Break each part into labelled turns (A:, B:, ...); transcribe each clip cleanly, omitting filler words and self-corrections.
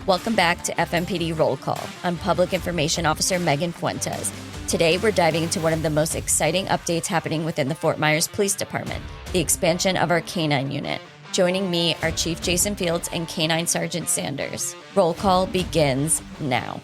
A: Welcome back to FMPD Roll Call. I'm Public Information Officer Megan Fuentes. Today, we're diving into one of the most exciting updates happening within the Fort Myers Police Department, the expansion of our K-9 unit. Joining me are Chief Jason Fields and K-9 Sergeant Sanders. Roll Call begins now.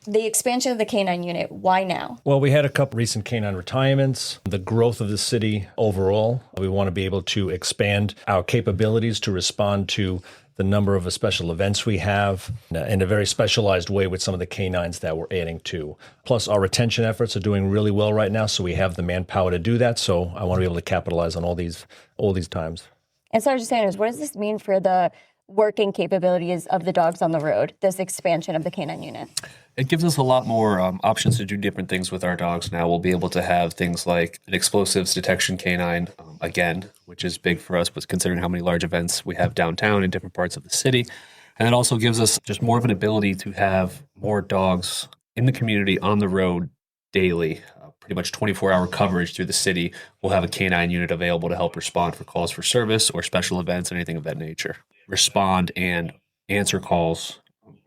A: The expansion of the K-9 unit, why now?
B: Well, we had a couple recent K-9 retirements, the growth of the city overall. We want to be able to expand our capabilities to respond to the number of special events we have in a very specialized way with some of the K-9s that we're adding to. Plus, our retention efforts are doing really well right now, so we have the manpower to do that. So I want to be able to capitalize on all these times.
A: And Sergeant Sanders, what does this mean for the working capabilities of the dogs on the road, this expansion of the K-9 unit?
C: It gives us a lot more options to do different things with our dogs now. We'll be able to have things like an explosives detection canine, again, which is big for us, but considering how many large events we have downtown in different parts of the city. And it also gives us just more of an ability to have more dogs in the community on the road daily. Pretty much 24-hour coverage through the city. We'll have a K-9 unit available to help respond for calls for service or special events, anything of that nature. Respond and answer calls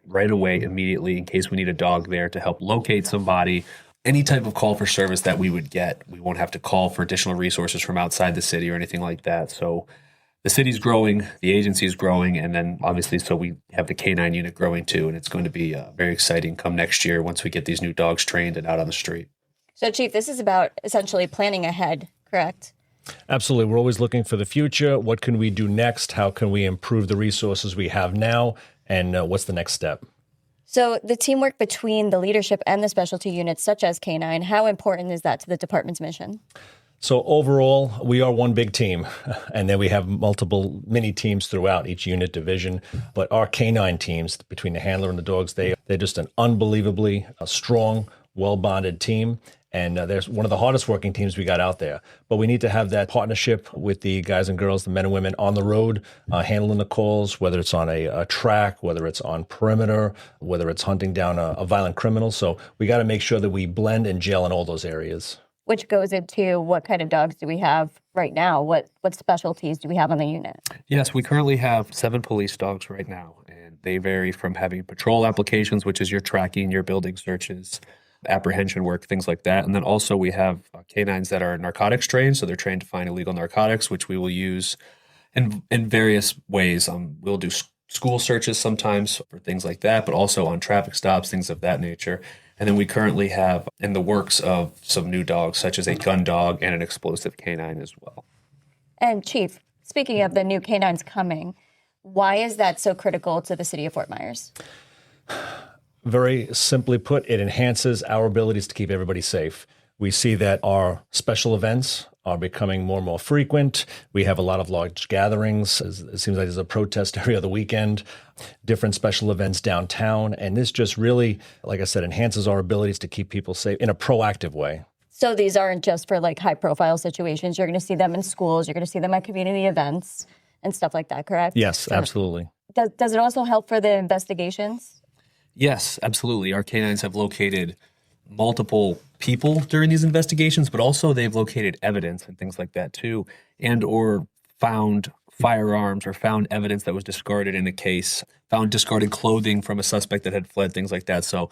C: right away, immediately, in case we need a dog there to help locate somebody. Any type of call for service that we would get, we won't have to call for additional resources from outside the city or anything like that. So the city's growing, the agency's growing, and then obviously so we have the K-9 unit growing too, and it's going to be very exciting come next year once we get these new dogs trained and out on the street.
A: So, Chief, this is about essentially planning ahead, correct?
B: Absolutely. We're always looking for the future. What can we do next? How can we improve the resources we have now? And what's the next step?
A: So the teamwork between the leadership and the specialty units, such as K-9, how important is that to the department's mission?
B: So overall, we are one big team, and then we have multiple mini teams throughout each unit division. But our K-9 teams, between the handler and the dogs, they're just an unbelievably strong, well-bonded team. And there's one of the hardest working teams we got out there. But we need to have that partnership with the guys and girls, the men and women on the road, handling the calls, whether it's on a track, whether it's on perimeter, whether it's hunting down a violent criminal. So we got to make sure that we blend and gel in all those areas.
A: Which goes into what kind of dogs do we have right now? What specialties do we have on the unit?
C: Yes, we currently have 7 police dogs right now. And they vary from having patrol applications, which is your tracking, your building searches, apprehension work, things like that. And then also we have K-9s that are narcotics trained. So they're trained to find illegal narcotics, which we will use in various ways. We'll do school searches sometimes for things like that, but also on traffic stops, things of that nature. And then we currently have in the works of some new dogs, such as a gun dog and an explosive K-9 as well.
A: And Chief, speaking of the new K-9s coming, why is that so critical to the city of Fort Myers?
B: Very simply put, it enhances our abilities to keep everybody safe. We see that our special events are becoming more and more frequent. We have a lot of large gatherings. It seems like there's a protest every other weekend, different special events downtown. And this just really, like I said, enhances our abilities to keep people safe in a proactive way.
A: So these aren't just for like high profile situations. You're going to see them in schools. You're going to see them at community events and stuff like that, correct?
B: Yes, absolutely.
A: Does it also help for the investigations?
C: Yes, absolutely. Our K-9s have located multiple people during these investigations, but also they've located evidence and things like that too, and or found firearms or found evidence that was discarded in a case, found discarded clothing from a suspect that had fled, things like that. So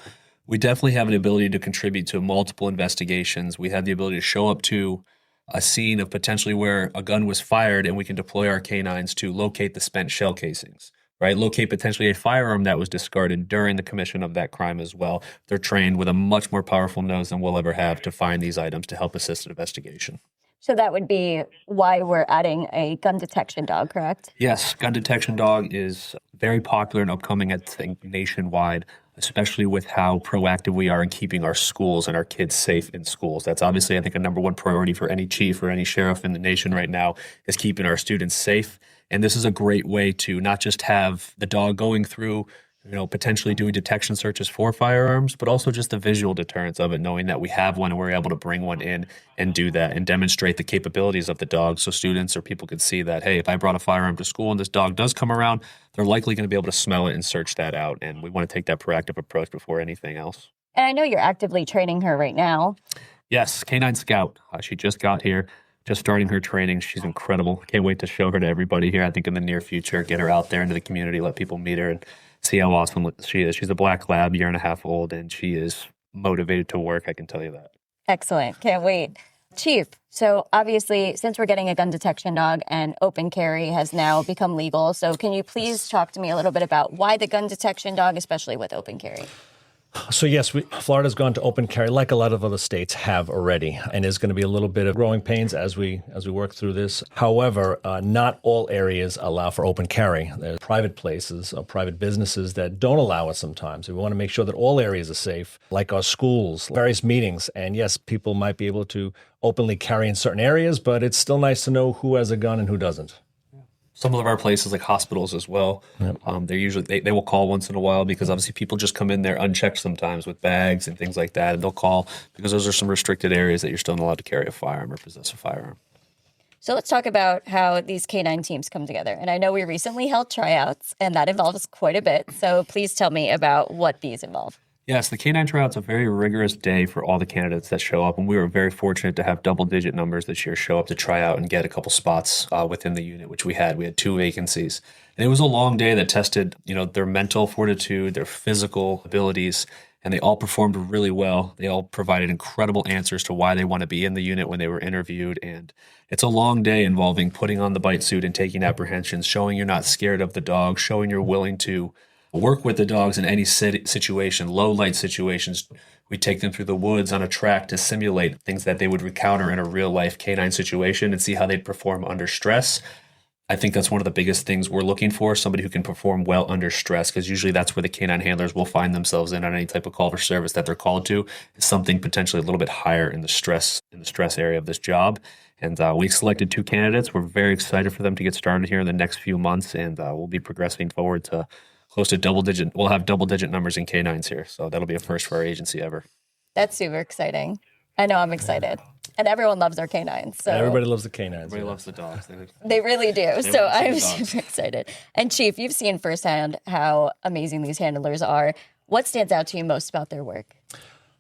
C: we definitely have an ability to contribute to multiple investigations. We have the ability to show up to a scene of potentially where a gun was fired, and we can deploy our K-9s to locate the spent shell casings. Right, locate potentially a firearm that was discarded during the commission of that crime as well. They're trained with a much more powerful nose than we'll ever have to find these items to help assist in investigation.
A: So that would be why we're adding a gun detection dog, correct?
C: Yes, gun detection dog is very popular and upcoming, I think, nationwide, especially with how proactive we are in keeping our schools and our kids safe in schools. That's obviously, I think, a number one priority for any chief or any sheriff in the nation right now is keeping our students safe. And this is a great way to not just have the dog going through, potentially doing detection searches for firearms, but also just the visual deterrence of it, knowing that we have one and we're able to bring one in and do that and demonstrate the capabilities of the dog so students or people could see that, hey, if I brought a firearm to school and this dog does come around, they're likely going to be able to smell it and search that out. And we want to take that proactive approach before anything else.
A: And I know you're actively training her right now.
C: Yes, K-9 Scout. She just got here. Just starting her training. She's incredible. Can't wait to show her to everybody here. I think in the near future, get her out there into the community, let people meet her, and see how awesome she is. She's a black lab, 1.5 years old, and she is motivated to work. I can tell you that.
A: Excellent. Can't wait. Chief, so obviously, since we're getting a gun detection dog and open carry has now become legal, so can you please talk to me a little bit about why the gun detection dog, especially with open carry?
B: So yes, Florida's gone to open carry like a lot of other states have already, and there's going to be a little bit of growing pains as we work through this. However, not all areas allow for open carry. There's private places or private businesses that don't allow it sometimes. We want to make sure that all areas are safe, like our schools, various meetings. And yes, people might be able to openly carry in certain areas, but it's still nice to know who has a gun and who doesn't.
C: Some of our places, like hospitals as well, they're usually they will call once in a while because obviously people just come in there unchecked sometimes with bags and things like that, and they'll call because those are some restricted areas that you're still not allowed to carry a firearm or possess a firearm.
A: So let's talk about how these canine teams come together. And I know we recently held tryouts, and that involves quite a bit. So please tell me about what these involve.
C: Yes, the canine tryout's a very rigorous day for all the candidates that show up, and we were very fortunate to have double-digit numbers this year show up to try out and get a couple spots within the unit, which we had. We had 2 vacancies, and it was a long day that tested, their mental fortitude, their physical abilities, and they all performed really well. They all provided incredible answers to why they want to be in the unit when they were interviewed, and it's a long day involving putting on the bite suit and taking apprehensions, showing you're not scared of the dog, showing you're willing to work with the dogs in any situation, low light situations. We take them through the woods on a track to simulate things that they would encounter in a real life canine situation and see how they'd perform under stress. I think that's one of the biggest things we're looking for, somebody who can perform well under stress, because usually that's where the canine handlers will find themselves in on any type of call for service that they're called to, is something potentially a little bit higher in the stress area of this job. And we selected 2 candidates. We're very excited for them to get started here in the next few months, and we'll be progressing forward to close to double-digit. We'll have double-digit numbers in canines here, so that'll be a first for our agency ever.
A: That's super exciting. I know, I'm excited. And everyone loves our canines. So
B: everybody loves the canines.
C: Everybody loves the dogs.
A: They really do. So I'm super excited. And Chief, you've seen firsthand how amazing these handlers are. What stands out to you most about their work?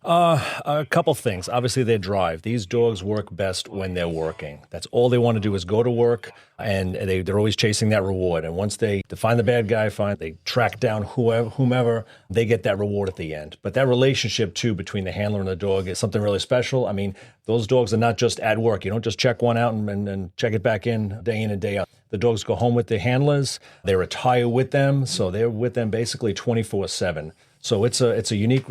B: A couple things. Obviously, they drive. These dogs work best when they're working. That's all they want to do is go to work, and they're always chasing that reward. And once they find the bad guy, they track down whomever, they get that reward at the end. But that relationship, too, between the handler and the dog is something really special. I mean, those dogs are not just at work. You don't just check one out and check it back in and day out. The dogs go home with the handlers. They retire with them, so they're with them basically 24/7. So it's a unique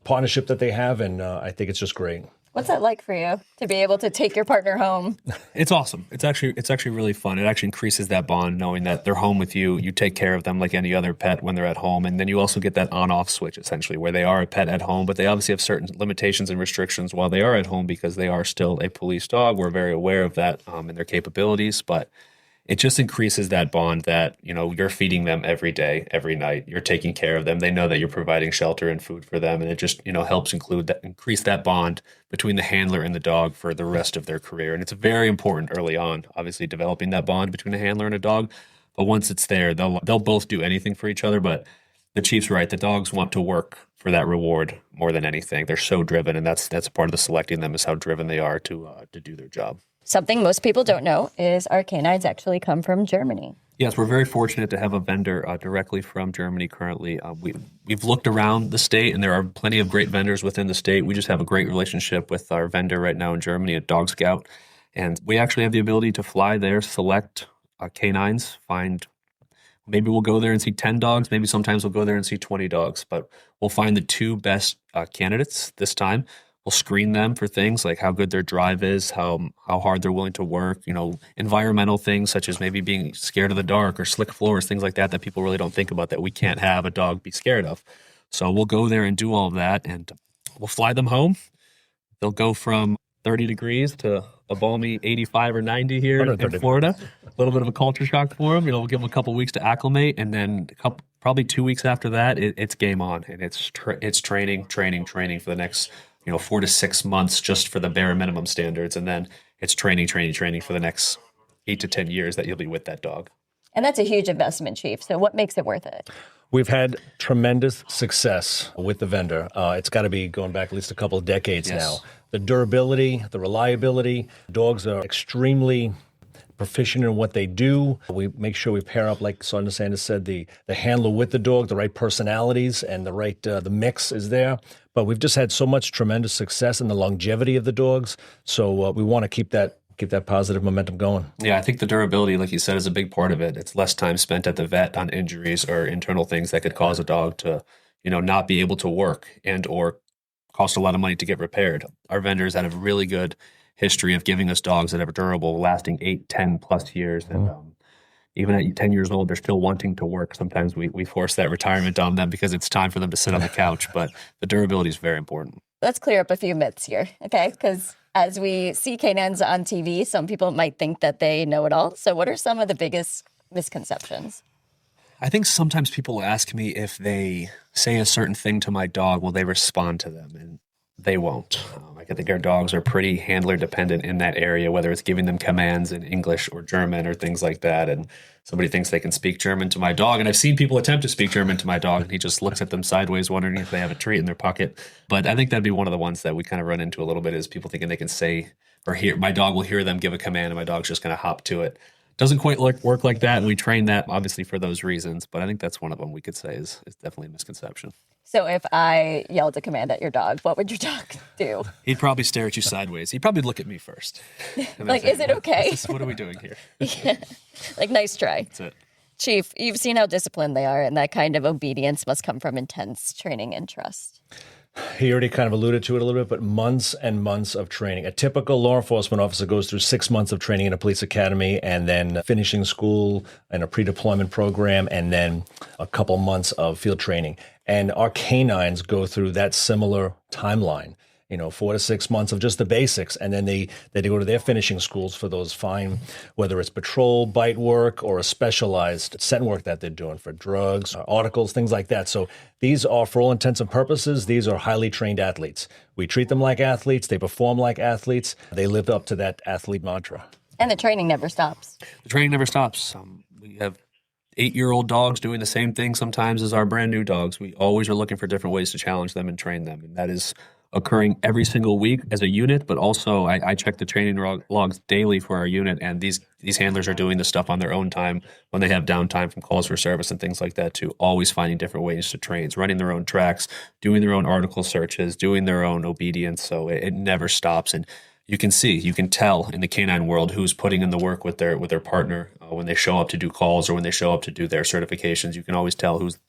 B: partnership that they have, and I think it's just great.
A: What's that like for you to be able to take your partner home?
C: It's awesome. It's actually really fun. It actually increases that bond knowing that they're home with you. You take care of them like any other pet when they're at home, and then you also get that on-off switch essentially where they are a pet at home, but they obviously have certain limitations and restrictions while they are at home because they are still a police dog. We're very aware of that and their capabilities, but it just increases that bond that, you're feeding them every day, every night. You're taking care of them. They know that you're providing shelter and food for them. And it just, helps increase that bond between the handler and the dog for the rest of their career. And it's very important early on, obviously, developing that bond between a handler and a dog. But once it's there, they'll both do anything for each other. But the Chief's right. The dogs want to work for that reward more than anything. They're so driven. And that's a part of the selecting them is how driven they are to do their job.
A: Something most people don't know is our canines actually come from Germany.
C: Yes, we're very fortunate to have a vendor directly from Germany currently. We've looked around the state, and there are plenty of great vendors within the state. We just have a great relationship with our vendor right now in Germany at Dog Scout. And we actually have the ability to fly there, select canines, maybe we'll go there and see 10 dogs. Maybe sometimes we'll go there and see 20 dogs. But we'll find the 2 best candidates this time. We'll screen them for things like how good their drive is, how hard they're willing to work, environmental things such as maybe being scared of the dark or slick floors, things like that people really don't think about that we can't have a dog be scared of. So we'll go there and do all of that, and we'll fly them home. They'll go from 30 degrees to a balmy 85 or 90 here in Florida. A little bit of a culture shock for them. We'll give them a couple weeks to acclimate, and then probably 2 weeks after that, it's game on, and it's training for the next 4 to 6 months just for the bare minimum standards. And then it's training for the next 8 to 10 years that you'll be with that dog.
A: And that's a huge investment, Chief. So what makes it worth it?
B: We've had tremendous success with the vendor. It's got to be going back at least a couple of decades now. The durability, the reliability, dogs are extremely proficient in what they do. We make sure we pair up, like Sergeant Sanders said, the handler with the dog, the right personalities, and the right the mix is there. But we've just had so much tremendous success in the longevity of the dogs, so we want to keep that positive momentum going.
C: Yeah, I think the durability, like you said, is a big part of it. It's less time spent at the vet on injuries or internal things that could cause a dog to, not be able to work and or cost a lot of money to get repaired. Our vendors have a really good history of giving us dogs that are durable, lasting 8, 10 plus years. And even at 10 years old, they're still wanting to work. Sometimes we force that retirement on them because it's time for them to sit on the couch. But the durability is very important.
A: Let's clear up a few myths here, okay? Because as we see canines on TV, some people might think that they know it all. So what are some of the biggest misconceptions?
C: I think sometimes people ask me if they say a certain thing to my dog, will they respond to them? And they won't. I think our dogs are pretty handler dependent in that area, whether it's giving them commands in English or German or things like that. And somebody thinks they can speak German to my dog. And I've seen people attempt to speak German to my dog, and he just looks at them sideways, wondering if they have a treat in their pocket. But I think that'd be one of the ones that we kind of run into a little bit, is people thinking they can say or hear. My dog will hear them give a command, and my dog's just going to hop to it. Doesn't quite work like that. And we train that obviously for those reasons. But I think that's one of them we could say is definitely a misconception.
A: So if I yelled a command at your dog, what would your dog do?
C: He'd probably stare at you sideways. He'd probably look at me first.
A: Like, is it okay?
C: What are we doing here?
A: Yeah. Like, nice try.
C: That's it.
A: Chief, you've seen how disciplined they are, and that kind of obedience must come from intense training and trust.
B: He already kind of alluded to it a little bit, but months and months of training. A typical law enforcement officer goes through 6 months of training in a police academy, and then finishing school and a pre-deployment program, and then a couple months of field training. And our canines go through that similar timeline, 4 to 6 months of just the basics. And then they go to their finishing schools for those fine, whether it's patrol, bite work, or a specialized scent work that they're doing for drugs, articles, things like that. So these are, for all intents and purposes, these are highly trained athletes. We treat them like athletes. They perform like athletes. They live up to that athlete mantra.
A: And the training never stops.
C: The training never stops. We have 8-year-old dogs doing the same thing sometimes as our brand new dogs. We always are looking for different ways to challenge them and train them. And that is occurring every single week as a unit, but also I check the training logs daily for our unit, and these handlers are doing this stuff on their own time when they have downtime from calls for service and things like that too, always finding different ways to train, running their own tracks, doing their own article searches, doing their own obedience, so it never stops. And you can tell in the canine world who's putting in the work with their partner when they show up to do calls or when they show up to do their certifications. You can always tell who's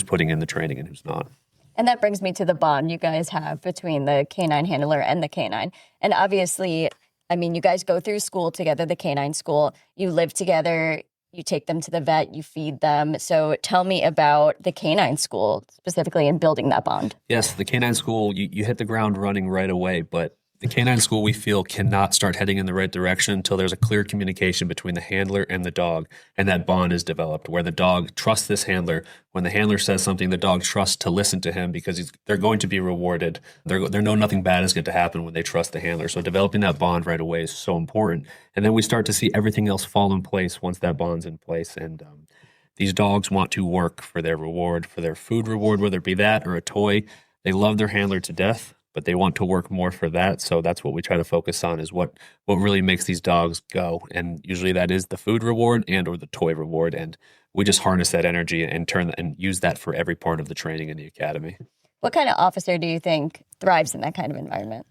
C: putting in the training and who's not.
A: And that brings me to the bond you guys have between the canine handler and the canine. And obviously, I mean, you guys go through school together, the canine school. You live together. You take them to the vet. You feed them. So tell me about the canine school specifically and building that bond.
C: Yes, the canine school, you hit the ground running right away, but the canine school, we feel, cannot start heading in the right direction until there's a clear communication between the handler and the dog, and that bond is developed where the dog trusts this handler. When the handler says something, the dog trusts to listen to him because they're going to be rewarded. They know nothing bad is going to happen when they trust the handler. So developing that bond right away is so important. And then we start to see everything else fall in place once that bond's in place. And these dogs want to work for their reward, for their food reward, whether it be that or a toy. They love their handler to death, but they want to work more for that. So that's what we try to focus on, is what really makes these dogs go. And usually that is the food reward and or the toy reward. And we just harness that energy and use that for every part of the training in the academy.
A: What kind of officer do you think thrives in that kind of environment?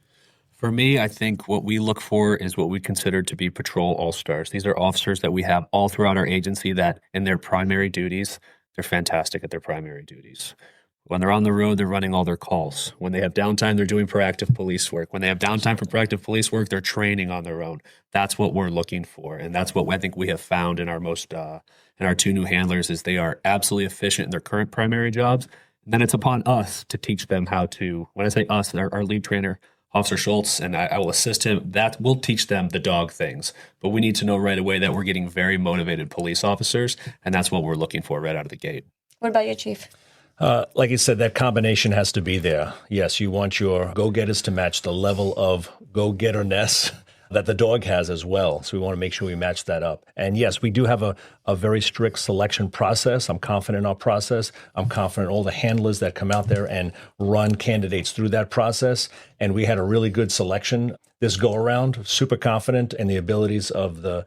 C: For me, I think what we look for is what we consider to be patrol all-stars. These are officers that we have all throughout our agency that in their primary duties, they're fantastic at their primary duties. When they're on the road, they're running all their calls. When they have downtime, they're doing proactive police work. When they have downtime for proactive police work, they're training on their own. That's what we're looking for. And that's what I think we have found in our in our 2 new handlers, is they are absolutely efficient in their current primary jobs. And then it's upon us to teach them how to, when I say us, our lead trainer, Officer Schultz, and I will assist him, that will teach them the dog things. But we need to know right away that we're getting very motivated police officers, and that's what we're looking for right out of the gate.
A: What about you, Chief?
B: Like you said, that combination has to be there. Yes, you want your go-getters to match the level of go-getterness that the dog has as well. So we want to make sure we match that up. And yes, we do have a very strict selection process. I'm confident in our process. I'm confident in all the handlers that come out there and run candidates through that process. And we had a really good selection this go around. Super confident in the abilities of the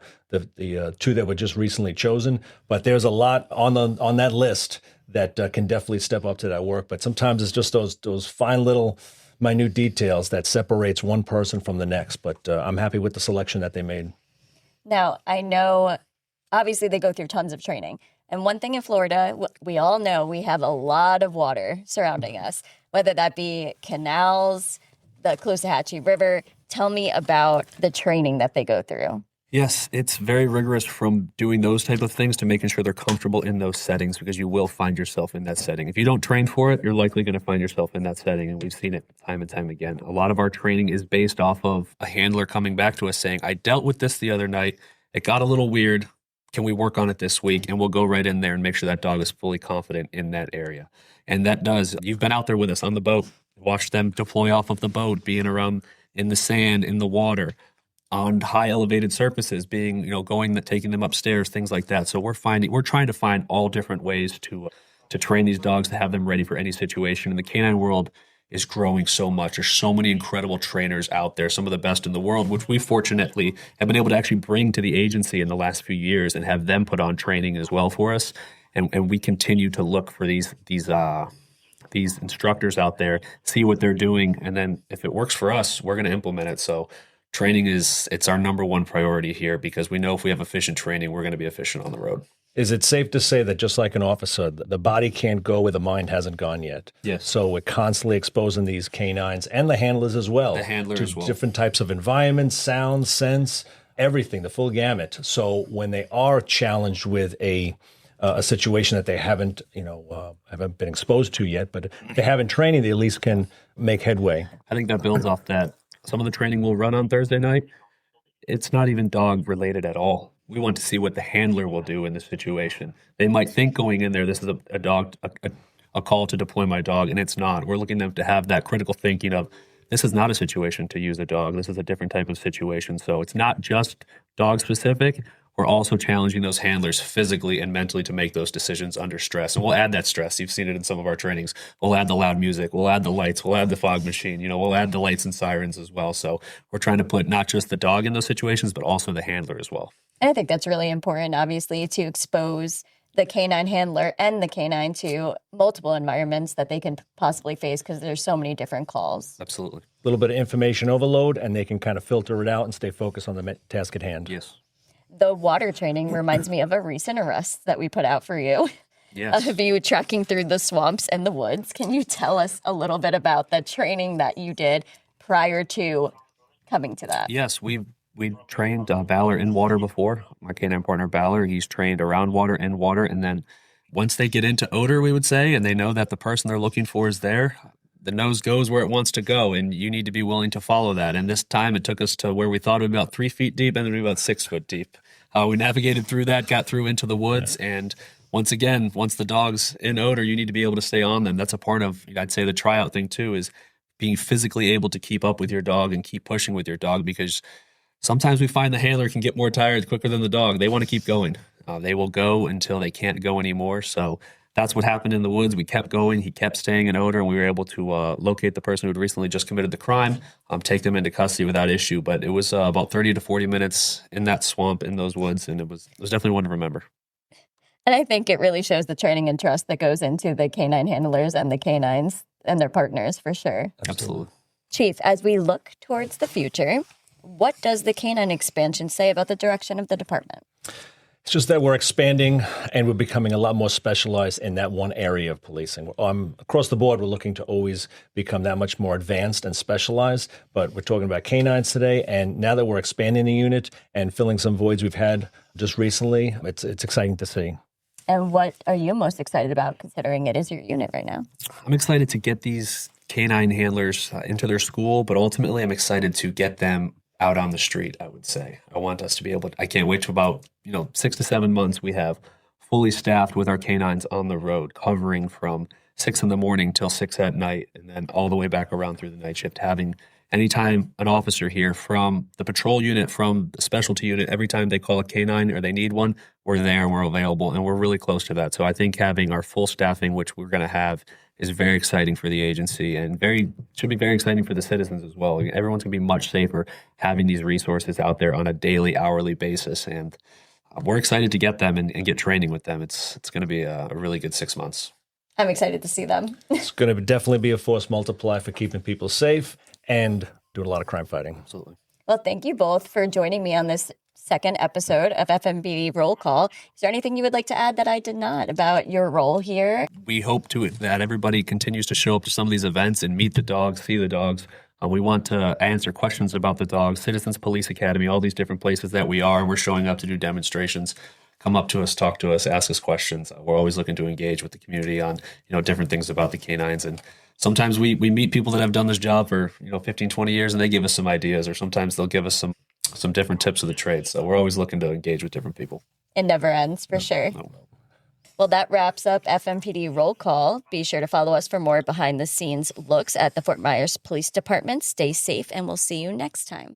B: two that were just recently chosen. But there's a lot on that list that can definitely step up to that work. But sometimes it's just those fine little minute details that separates one person from the next. But I'm happy with the selection that they made.
A: Now, I know, obviously, they go through tons of training. And one thing in Florida, we all know we have a lot of water surrounding us, whether that be canals, the Caloosahatchee River. Tell me about the training that they go through.
C: Yes, it's very rigorous from doing those type of things to making sure they're comfortable in those settings, because you will find yourself in that setting. If you don't train for it, you're likely going to find yourself in that setting, and we've seen it time and time again. A lot of our training is based off of a handler coming back to us saying, I dealt with this the other night. It got a little weird. Can we work on it this week? And we'll go right in there and make sure that dog is fully confident in that area. And that does. You've been out there with us on the boat, watched them deploy off of the boat, being around in the sand, in the water, on high elevated surfaces, being, taking them upstairs, things like that. So we're trying to find all different ways to train these dogs to have them ready for any situation. And the canine world is growing so much. There's so many incredible trainers out there, some of the best in the world, which we fortunately have been able to actually bring to the agency in the last few years and have them put on training as well for us. And we continue to look for these instructors out there, see what they're doing, and then if it works for us, we're going to implement it. So training it's our number one priority here, because we know if we have efficient training, we're going to be efficient on the road.
B: Is it safe to say that just like an officer, the body can't go where the mind hasn't gone yet?
C: Yes.
B: So we're constantly exposing these canines and the handlers as well. To different types of environments, sound, sense, everything, the full gamut. So when they are challenged with a situation that they haven't been exposed to yet, but if they haven't training, they at least can make headway.
C: I think that builds off that. Some of the training we'll run on Thursday night, it's not even dog related at all. We want to see what the handler will do in this situation. They might think going in there, this is a call to deploy my dog, and it's not. We're looking them to have that critical thinking of, this is not a situation to use a dog. This is a different type of situation. So it's not just dog specific. We're also challenging those handlers physically and mentally to make those decisions under stress. And we'll add that stress. You've seen it in some of our trainings. We'll add the loud music. We'll add the lights. We'll add the fog machine. We'll add the lights and sirens as well. So we're trying to put not just the dog in those situations, but also the handler as well.
A: And I think that's really important, obviously, to expose the canine handler and the canine to multiple environments that they can possibly face, because there's so many different calls.
C: Absolutely.
B: A little bit of information overload, and they can kind of filter it out and stay focused on the task at hand.
C: Yes.
A: The water training reminds me of a recent arrest that we put out for you.
C: Yes.
A: Of you trekking through the swamps and the woods. Can you tell us a little bit about the training that you did prior to coming to that?
C: Yes, we trained Balor in water before. My canine partner Balor, he's trained around water, in water, and then once they get into odor, we would say, and they know that the person they're looking for is there, the nose goes where it wants to go, and you need to be willing to follow that. And this time it took us to where we thought it would be about 3 feet deep, and then about 6 foot deep. We navigated through that, got through into the woods, and once again, once the dog's in odor, you need to be able to stay on them. That's a part of, I'd say, the tryout thing too, is being physically able to keep up with your dog and keep pushing with your dog, because sometimes we find the handler can get more tired quicker than the dog. They want to keep going. They will go until they can't go anymore. So that's what happened in the woods. We kept going. He kept staying in odor, and we were able to locate the person who had recently just committed the crime, take them into custody without issue. But it was about 30 to 40 minutes in that swamp, in those woods, and it was definitely one to remember.
A: And I think it really shows the training and trust that goes into the canine handlers and the canines and their partners, for sure.
C: Absolutely.
A: Chief, as we look towards the future, what does the canine expansion say about the direction of the department?
B: It's just that we're expanding and we're becoming a lot more specialized in that one area of policing. Across the board, we're looking to always become that much more advanced and specialized, but we're talking about canines today. And now that we're expanding the unit and filling some voids we've had just recently, it's exciting to see.
A: And what are you most excited about, considering it is your unit right now?
C: I'm excited to get these canine handlers into their school, but ultimately I'm excited to get them out on the street, I would say. I want us to be able to, I can't wait to about 6 to 7 months we have fully staffed with our canines on the road, covering from 6 in the morning till 6 at night, and then all the way back around through the night shift, having anytime an officer here from the patrol unit, from the specialty unit, every time they call a canine or they need one, we're there and we're available, and we're really close to that. So I think having our full staffing, which we're going to have, is very exciting for the agency and should be very exciting for the citizens as well. Everyone's going to be much safer having these resources out there on a daily, hourly basis, and we're excited to get them and get training with them. It's going to be a really good 6 months.
A: I'm excited to see them.
B: It's going to definitely be a force multiplier for keeping people safe and doing a lot of crime fighting.
C: Absolutely.
A: Well, thank you both for joining me on this second episode of FMPD Roll Call. Is there anything you would like to add that I did not about your role here?
C: We hope that everybody continues to show up to some of these events and meet the dogs, see the dogs. We want to answer questions about the dogs. Citizens Police Academy, all these different places that we are, and we're showing up to do demonstrations. Come up to us, talk to us, ask us questions. We're always looking to engage with the community on, different things about the canines. And sometimes we meet people that have done this job for, 15, 20 years, and they give us some ideas, or sometimes they'll give us some different tips of the trade. So we're always looking to engage with different people.
A: It never ends, for sure.
C: No.
A: Well, that wraps up FMPD Roll Call. Be sure to follow us for more behind-the-scenes looks at the Fort Myers Police Department. Stay safe, and we'll see you next time.